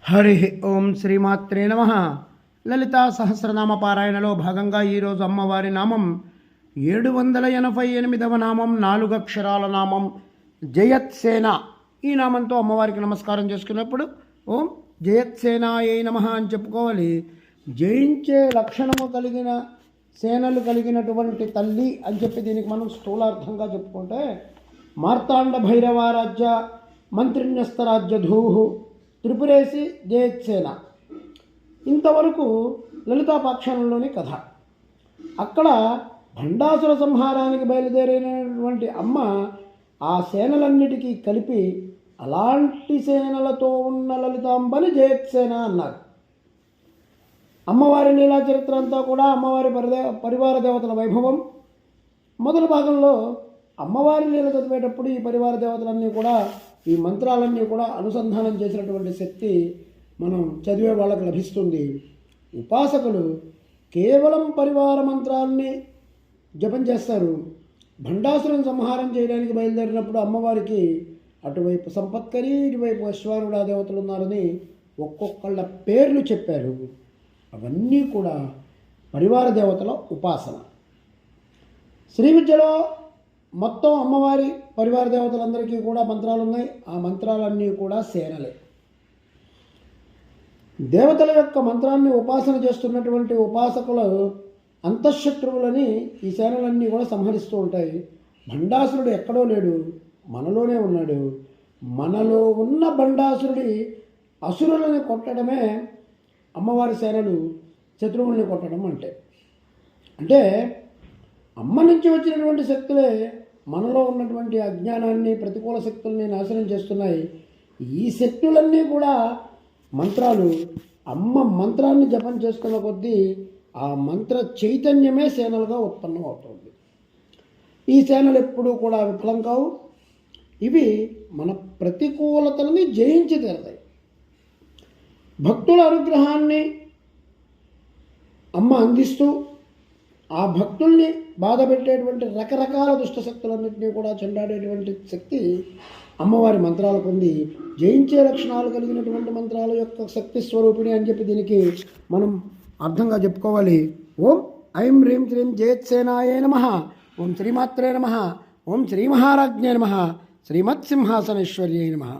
హరి ఓం శ్రీమాత్రే నమ. లలితా సహస్రనామ పారాయణలో భాగంగా ఈరోజు అమ్మవారి నామం 788వ నామం, 4 అక్షరాల నామం జయత్సేన. ఈ నామంతో అమ్మవారికి నమస్కారం చేసుకున్నప్పుడు ఓం జయత్సేనాయై నమః అని చెప్పుకోవాలి. జయించే లక్షణము కలిగిన సేనలు కలిగినటువంటి తల్లి అని చెప్పి దీనికి మనం స్థూలార్థంగా చెప్పుకుంటే మార్తాండ భైరవారాజ్య మంత్రిన్యస్తరాజ్య ధూహు త్రిపురేసి జయత్సేన. ఇంతవరకు లలితాపాఖ్యానంలోని కథ. అక్కడ భండాసుర సంహారానికి బయలుదేరినటువంటి అమ్మ ఆ సేనలన్నిటికీ కలిపి అలాంటి సేనలతో ఉన్న లలితాంబని జయత్సేన అన్నారు. అమ్మవారి లీలా చరిత్ర అంతా కూడా అమ్మవారి పరివార దేవతల వైభవం. మొదటి భాగంలో అమ్మవారి లీల చదివేటప్పుడు ఈ పరివార దేవతలన్నీ కూడా, ఈ మంత్రాలన్నీ కూడా అనుసంధానం చేసినటువంటి శక్తి మనం చదివే వాళ్ళకు లభిస్తుంది. ఉపాసకులు కేవలం పరివార మంత్రాలని జపం చేస్తారు. భండాసురం సంహారం చేయడానికి బయలుదేరినప్పుడు అమ్మవారికి అటువైపు సంపత్కరి, ఇటువైపు అశ్వారుడా దేవతలు ఉన్నారని ఒక్కొక్కళ్ళ పేర్లు చెప్పారు. అవన్నీ కూడా పరివార దేవతల ఉపాసన. శ్రీ విద్యలో మొత్తం అమ్మవారి పరివార దేవతలందరికీ కూడా మంత్రాలు ఉన్నాయి. ఆ మంత్రాలన్నీ కూడా సేనలే. దేవతల యొక్క మంత్రాన్ని ఉపాసన చేస్తున్నటువంటి ఉపాసకుల అంతఃశత్రువులని ఈ సేనలన్నీ కూడా సంహరిస్తూ ఉంటాయి. భండాసురుడు ఎక్కడో లేడు, మనలోనే ఉన్నాడు. మనలో ఉన్న భండాసురుడి అసురులని కొట్టడమే అమ్మవారి సేనలు శత్రువుల్ని కొట్టడం అంటే అమ్మ నుంచి వచ్చినటువంటి శక్తులే మనలో ఉన్నటువంటి అజ్ఞానాన్ని, ప్రతికూల శక్తుల్ని నాశనం చేస్తున్నాయి. ఈ శక్తులన్నీ కూడా మంత్రాలు. అమ్మ మంత్రాన్ని జపం చేసుకున్న కొద్దీ ఆ మంత్ర చైతన్యమే సేనలుగా ఉత్పన్నం అవుతుంది. ఈ సేనలు ఎప్పుడూ కూడా విఫలం కావు. ఇవి మన ప్రతికూలతలని జయించి తీరతాయి. భక్తుల అనుగ్రహాన్ని అమ్మ అందిస్తూ ఆ భక్తుల్ని బాధ పెట్టేటువంటి రకరకాల దుష్టశక్తులన్నింటినీ కూడా చెండాడేటువంటి శక్తి అమ్మవారి మంత్రాలకు ఉంది. జయించే లక్షణాలు కలిగినటువంటి మంత్రాల యొక్క శక్తి స్వరూపిణి అని చెప్పి దీనికి మనం అర్థంగా చెప్పుకోవాలి. ఓం ఐం హ్రీం శ్రీం జయత్సేనాయే నమః. ఓం శ్రీమాత్రే నమః. ఓం శ్రీమహారాజ్ఞే నమః. శ్రీమత్సింహాసనేశ్వర్యై నమః.